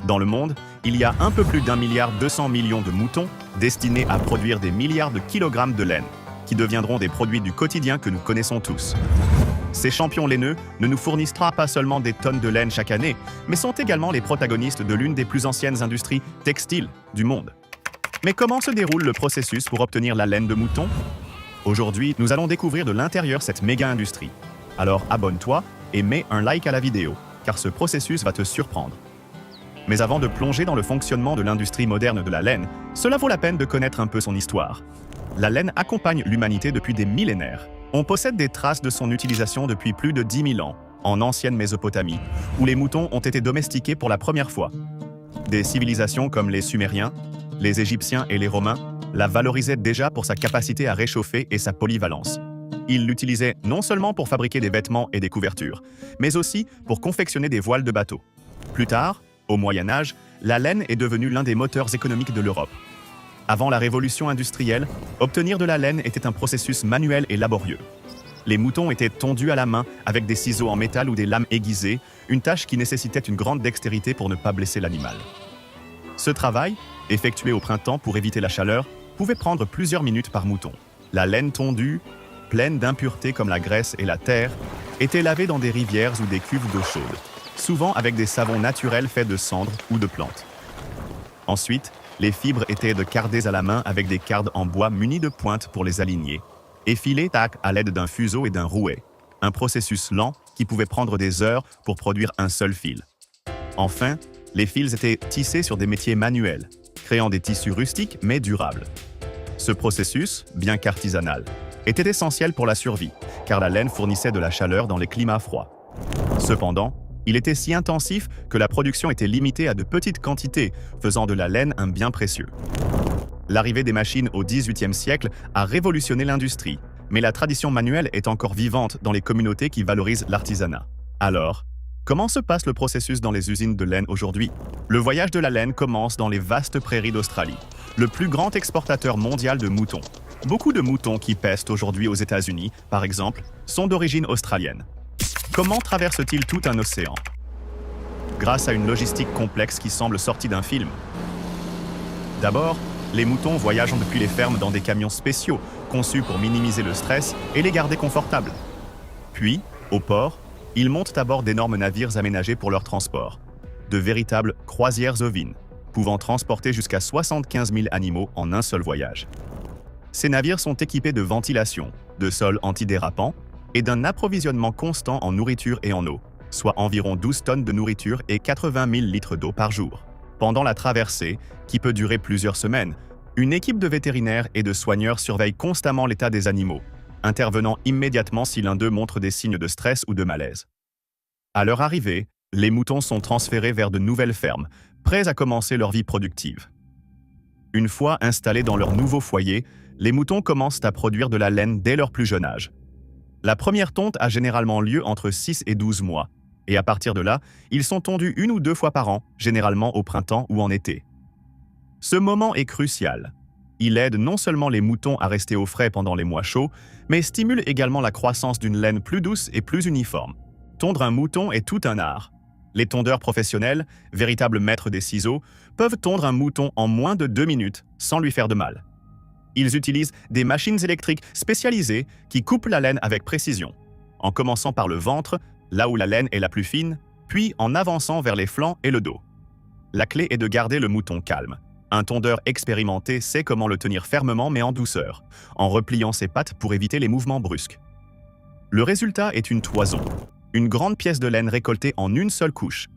Dans le monde, il y a un peu plus d'1,2 milliard de moutons destinés à produire des milliards de kilogrammes de laine, qui deviendront des produits du quotidien que nous connaissons tous. Ces champions laineux ne nous fournissent pas seulement des tonnes de laine chaque année, mais sont également les protagonistes de l'une des plus anciennes industries textiles du monde. Mais comment se déroule le processus pour obtenir la laine de mouton? Aujourd'hui, nous allons découvrir de l'intérieur cette méga-industrie. Alors abonne-toi et mets un like à la vidéo, car ce processus va te surprendre. Mais avant de plonger dans le fonctionnement de l'industrie moderne de la laine, cela vaut la peine de connaître un peu son histoire. La laine accompagne l'humanité depuis des millénaires. On possède des traces de son utilisation depuis plus de 10 000 ans, en ancienne Mésopotamie, où les moutons ont été domestiqués pour la première fois. Des civilisations comme les Sumériens, les Égyptiens et les Romains la valorisaient déjà pour sa capacité à réchauffer et sa polyvalence. Ils l'utilisaient non seulement pour fabriquer des vêtements et des couvertures, mais aussi pour confectionner des voiles de bateaux. Plus tard, au Moyen Âge, la laine est devenue l'un des moteurs économiques de l'Europe. Avant la révolution industrielle, obtenir de la laine était un processus manuel et laborieux. Les moutons étaient tondus à la main avec des ciseaux en métal ou des lames aiguisées, une tâche qui nécessitait une grande dextérité pour ne pas blesser l'animal. Ce travail, effectué au printemps pour éviter la chaleur, pouvait prendre plusieurs minutes par mouton. La laine tondue, pleine d'impuretés comme la graisse et la terre, était lavée dans des rivières ou des cuves d'eau chaude, souvent avec des savons naturels faits de cendres ou de plantes. Ensuite, les fibres étaient cardées à la main avec des cardes en bois munies de pointes pour les aligner, et filées à l'aide d'un fuseau et d'un rouet, un processus lent qui pouvait prendre des heures pour produire un seul fil. Enfin, les fils étaient tissés sur des métiers manuels, créant des tissus rustiques mais durables. Ce processus, bien qu'artisanal, était essentiel pour la survie, car la laine fournissait de la chaleur dans les climats froids. Cependant, il était si intensif que la production était limitée à de petites quantités, faisant de la laine un bien précieux. L'arrivée des machines au XVIIIe siècle a révolutionné l'industrie, mais la tradition manuelle est encore vivante dans les communautés qui valorisent l'artisanat. Alors, comment se passe le processus dans les usines de laine aujourd'hui? Le voyage de la laine commence dans les vastes prairies d'Australie, le plus grand exportateur mondial de moutons. Beaucoup de moutons qui pèsent aujourd'hui aux États-Unis, par exemple, sont d'origine australienne. Comment traverse-t-il tout un océan? Grâce à une logistique complexe qui semble sortie d'un film. D'abord, les moutons voyagent depuis les fermes dans des camions spéciaux, conçus pour minimiser le stress et les garder confortables. Puis, au port, ils montent à bord d'énormes navires aménagés pour leur transport, de véritables croisières ovines, pouvant transporter jusqu'à 75 000 animaux en un seul voyage. Ces navires sont équipés de ventilation, de sols antidérapants, et d'un approvisionnement constant en nourriture et en eau, soit environ 12 tonnes de nourriture et 80 000 litres d'eau par jour. Pendant la traversée, qui peut durer plusieurs semaines, une équipe de vétérinaires et de soigneurs surveille constamment l'état des animaux, intervenant immédiatement si l'un d'eux montre des signes de stress ou de malaise. À leur arrivée, les moutons sont transférés vers de nouvelles fermes, prêts à commencer leur vie productive. Une fois installés dans leur nouveau foyer, les moutons commencent à produire de la laine dès leur plus jeune âge. La première tonte a généralement lieu entre 6 et 12 mois, et à partir de là, ils sont tondus 1 ou 2 fois par an, généralement au printemps ou en été. Ce moment est crucial. Il aide non seulement les moutons à rester au frais pendant les mois chauds, mais stimule également la croissance d'une laine plus douce et plus uniforme. Tondre un mouton est tout un art. Les tondeurs professionnels, véritables maîtres des ciseaux, peuvent tondre un mouton en moins de 2 minutes sans lui faire de mal. Ils utilisent des machines électriques spécialisées qui coupent la laine avec précision, en commençant par le ventre, là où la laine est la plus fine, puis en avançant vers les flancs et le dos. La clé est de garder le mouton calme. Un tondeur expérimenté sait comment le tenir fermement mais en douceur, en repliant ses pattes pour éviter les mouvements brusques. Le résultat est une toison, une grande pièce de laine récoltée en une seule couche.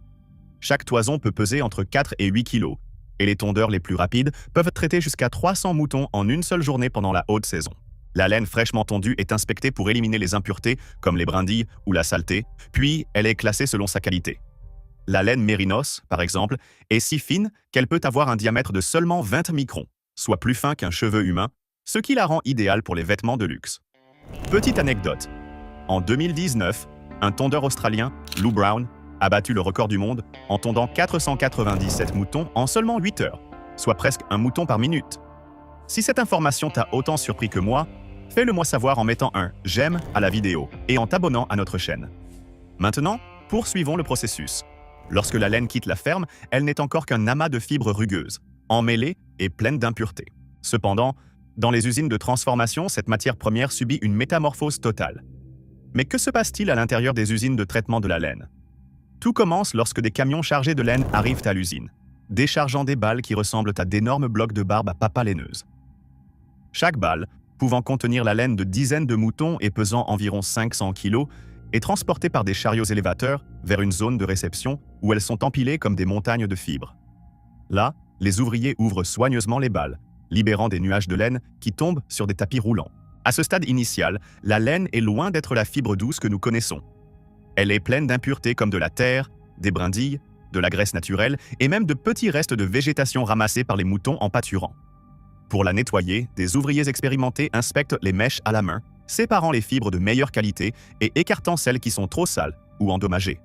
Chaque toison peut peser entre 4 et 8 kilos, et les tondeurs les plus rapides peuvent traiter jusqu'à 300 moutons en une seule journée pendant la haute saison. La laine fraîchement tondue est inspectée pour éliminer les impuretés, comme les brindilles ou la saleté, puis elle est classée selon sa qualité. La laine mérinos, par exemple, est si fine qu'elle peut avoir un diamètre de seulement 20 microns, soit plus fin qu'un cheveu humain, ce qui la rend idéale pour les vêtements de luxe. Petite anecdote. En 2019, un tondeur australien, Lou Brown, a battu le record du monde en tondant 497 moutons en seulement 8 heures, soit presque un mouton par minute. Si cette information t'a autant surpris que moi, fais-le moi savoir en mettant un « j'aime » à la vidéo et en t'abonnant à notre chaîne. Maintenant, poursuivons le processus. Lorsque la laine quitte la ferme, elle n'est encore qu'un amas de fibres rugueuses, emmêlées et pleines d'impuretés. Cependant, dans les usines de transformation, cette matière première subit une métamorphose totale. Mais que se passe-t-il à l'intérieur des usines de traitement de la laine? Tout commence lorsque des camions chargés de laine arrivent à l'usine, déchargeant des balles qui ressemblent à d'énormes blocs de barbe à papa laineuse. Chaque balle, pouvant contenir la laine de dizaines de moutons et pesant environ 500 kg, est transportée par des chariots élévateurs vers une zone de réception où elles sont empilées comme des montagnes de fibres. Là, les ouvriers ouvrent soigneusement les balles, libérant des nuages de laine qui tombent sur des tapis roulants. À ce stade initial, la laine est loin d'être la fibre douce que nous connaissons. Elle est pleine d'impuretés comme de la terre, des brindilles, de la graisse naturelle et même de petits restes de végétation ramassés par les moutons en pâturant. Pour la nettoyer, des ouvriers expérimentés inspectent les mèches à la main, séparant les fibres de meilleure qualité et écartant celles qui sont trop sales ou endommagées.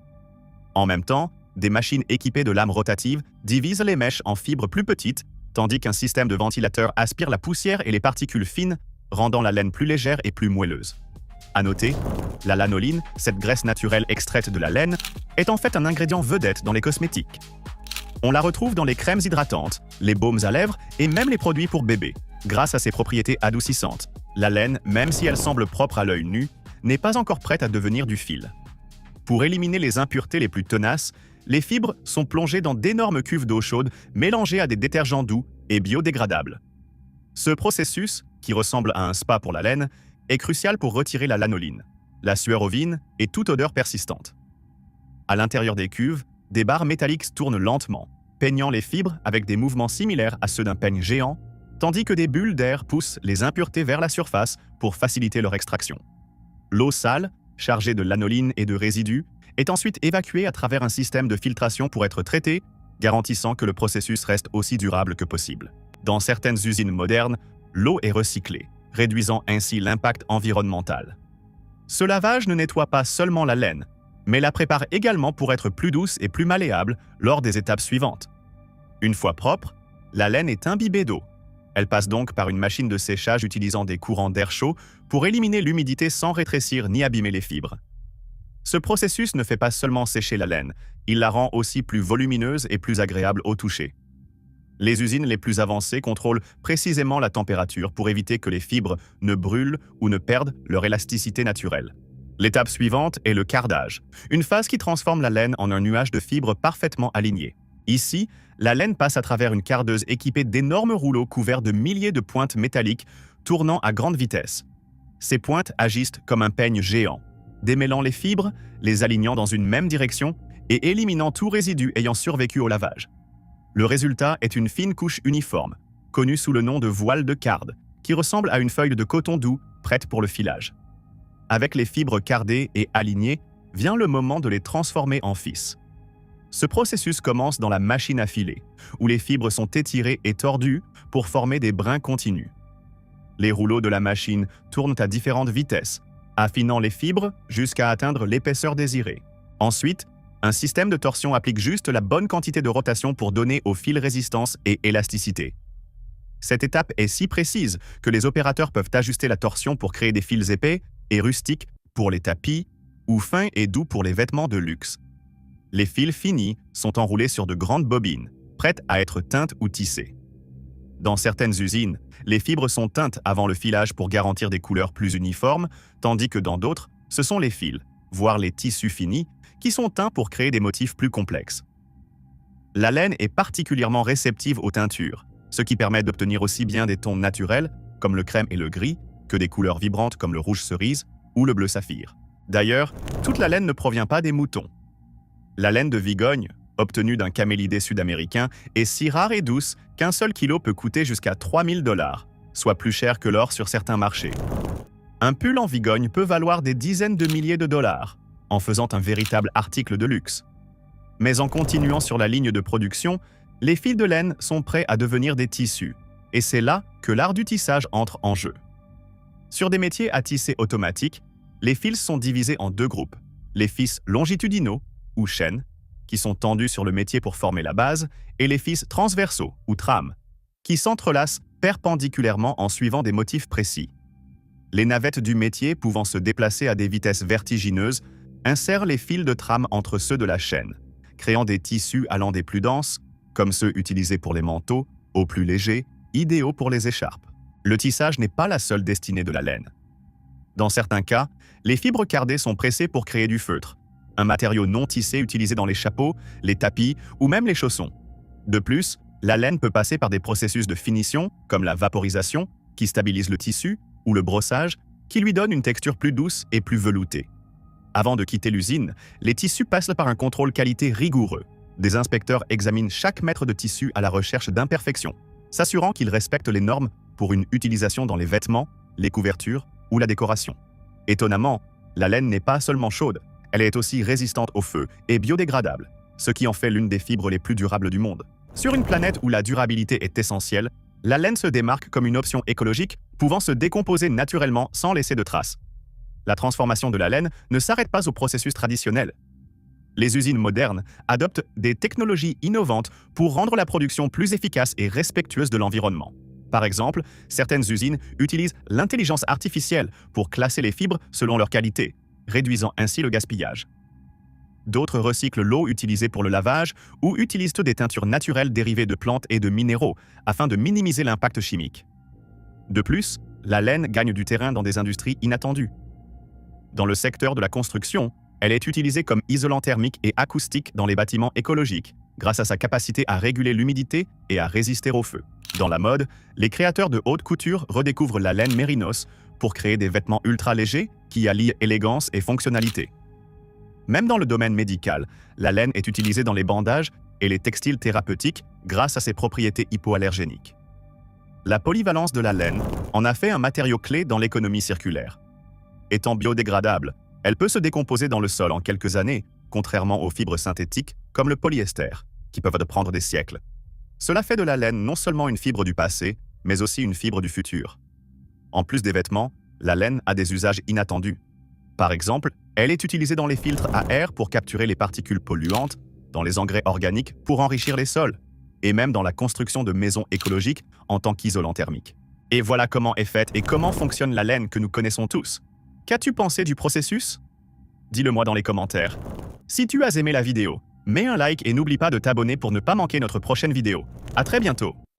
En même temps, des machines équipées de lames rotatives divisent les mèches en fibres plus petites, tandis qu'un système de ventilateur aspire la poussière et les particules fines, rendant la laine plus légère et plus moelleuse. À noter, la lanoline, cette graisse naturelle extraite de la laine, est en fait un ingrédient vedette dans les cosmétiques. On la retrouve dans les crèmes hydratantes, les baumes à lèvres et même les produits pour bébés. Grâce à ses propriétés adoucissantes, la laine, même si elle semble propre à l'œil nu, n'est pas encore prête à devenir du fil. Pour éliminer les impuretés les plus tenaces, les fibres sont plongées dans d'énormes cuves d'eau chaude mélangées à des détergents doux et biodégradables. Ce processus, qui ressemble à un spa pour la laine, est crucial pour retirer la lanoline, la sueur ovine et toute odeur persistante. À l'intérieur des cuves, des barres métalliques tournent lentement, peignant les fibres avec des mouvements similaires à ceux d'un peigne géant, tandis que des bulles d'air poussent les impuretés vers la surface pour faciliter leur extraction. L'eau sale, chargée de lanoline et de résidus, est ensuite évacuée à travers un système de filtration pour être traitée, garantissant que le processus reste aussi durable que possible. Dans certaines usines modernes, l'eau est recyclée, réduisant ainsi l'impact environnemental. Ce lavage ne nettoie pas seulement la laine, mais la prépare également pour être plus douce et plus malléable lors des étapes suivantes. Une fois propre, la laine est imbibée d'eau. Elle passe donc par une machine de séchage utilisant des courants d'air chaud pour éliminer l'humidité sans rétrécir ni abîmer les fibres. Ce processus ne fait pas seulement sécher la laine, il la rend aussi plus volumineuse et plus agréable au toucher. Les usines les plus avancées contrôlent précisément la température pour éviter que les fibres ne brûlent ou ne perdent leur élasticité naturelle. L'étape suivante est le cardage, une phase qui transforme la laine en un nuage de fibres parfaitement alignées. Ici, la laine passe à travers une cardeuse équipée d'énormes rouleaux couverts de milliers de pointes métalliques tournant à grande vitesse. Ces pointes agissent comme un peigne géant, démêlant les fibres, les alignant dans une même direction et éliminant tout résidu ayant survécu au lavage. Le résultat est une fine couche uniforme, connue sous le nom de voile de carde, qui ressemble à une feuille de coton doux prête pour le filage. Avec les fibres cardées et alignées, vient le moment de les transformer en fils. Ce processus commence dans la machine à filer, où les fibres sont étirées et tordues pour former des brins continus. Les rouleaux de la machine tournent à différentes vitesses, affinant les fibres jusqu'à atteindre l'épaisseur désirée. Ensuite, un système de torsion applique juste la bonne quantité de rotation pour donner au fil résistance et élasticité. Cette étape est si précise que les opérateurs peuvent ajuster la torsion pour créer des fils épais et rustiques pour les tapis ou fins et doux pour les vêtements de luxe. Les fils finis sont enroulés sur de grandes bobines, prêtes à être teintes ou tissées. Dans certaines usines, les fibres sont teintes avant le filage pour garantir des couleurs plus uniformes, tandis que dans d'autres, ce sont les fils, voire les tissus finis, qui sont teints pour créer des motifs plus complexes. La laine est particulièrement réceptive aux teintures, ce qui permet d'obtenir aussi bien des tons naturels, comme le crème et le gris, que des couleurs vibrantes comme le rouge cerise ou le bleu saphir. D'ailleurs, toute la laine ne provient pas des moutons. La laine de Vigogne, obtenue d'un camélidé sud-américain, est si rare et douce qu'un seul kilo peut coûter jusqu'à 3000 $, soit plus cher que l'or sur certains marchés. Un pull en Vigogne peut valoir des dizaines de milliers de dollars, en faisant un véritable article de luxe. Mais en continuant sur la ligne de production, les fils de laine sont prêts à devenir des tissus, et c'est là que l'art du tissage entre en jeu. Sur des métiers à tisser automatique, les fils sont divisés en deux groupes, les fils longitudinaux, ou chaînes, qui sont tendus sur le métier pour former la base, et les fils transversaux, ou trames, qui s'entrelacent perpendiculairement en suivant des motifs précis. Les navettes du métier pouvant se déplacer à des vitesses vertigineuses insèrent les fils de trame entre ceux de la chaîne, créant des tissus allant des plus denses, comme ceux utilisés pour les manteaux, aux plus légers, idéaux pour les écharpes. Le tissage n'est pas la seule destinée de la laine. Dans certains cas, les fibres cardées sont pressées pour créer du feutre, un matériau non tissé utilisé dans les chapeaux, les tapis ou même les chaussons. De plus, la laine peut passer par des processus de finition, comme la vaporisation, qui stabilise le tissu, ou le brossage, qui lui donne une texture plus douce et plus veloutée. Avant de quitter l'usine, les tissus passent par un contrôle qualité rigoureux. Des inspecteurs examinent chaque mètre de tissu à la recherche d'imperfections, s'assurant qu'ils respectent les normes pour une utilisation dans les vêtements, les couvertures ou la décoration. Étonnamment, la laine n'est pas seulement chaude, elle est aussi résistante au feu et biodégradable, ce qui en fait l'une des fibres les plus durables du monde. Sur une planète où la durabilité est essentielle, la laine se démarque comme une option écologique pouvant se décomposer naturellement sans laisser de traces. La transformation de la laine ne s'arrête pas au processus traditionnel. Les usines modernes adoptent des technologies innovantes pour rendre la production plus efficace et respectueuse de l'environnement. Par exemple, certaines usines utilisent l'intelligence artificielle pour classer les fibres selon leur qualité, réduisant ainsi le gaspillage. D'autres recyclent l'eau utilisée pour le lavage ou utilisent des teintures naturelles dérivées de plantes et de minéraux afin de minimiser l'impact chimique. De plus, la laine gagne du terrain dans des industries inattendues. Dans le secteur de la construction, elle est utilisée comme isolant thermique et acoustique dans les bâtiments écologiques, grâce à sa capacité à réguler l'humidité et à résister au feu. Dans la mode, les créateurs de haute couture redécouvrent la laine mérinos pour créer des vêtements ultra légers qui allient élégance et fonctionnalité. Même dans le domaine médical, la laine est utilisée dans les bandages et les textiles thérapeutiques grâce à ses propriétés hypoallergéniques. La polyvalence de la laine en a fait un matériau clé dans l'économie circulaire. Étant biodégradable, elle peut se décomposer dans le sol en quelques années, contrairement aux fibres synthétiques comme le polyester, qui peuvent prendre des siècles. Cela fait de la laine non seulement une fibre du passé, mais aussi une fibre du futur. En plus des vêtements, la laine a des usages inattendus. Par exemple, elle est utilisée dans les filtres à air pour capturer les particules polluantes, dans les engrais organiques pour enrichir les sols, et même dans la construction de maisons écologiques en tant qu'isolant thermique. Et voilà comment est faite et comment fonctionne la laine que nous connaissons tous. Qu'as-tu pensé du processus? Dis-le-moi dans les commentaires. Si tu as aimé la vidéo, mets un like et n'oublie pas de t'abonner pour ne pas manquer notre prochaine vidéo. À très bientôt!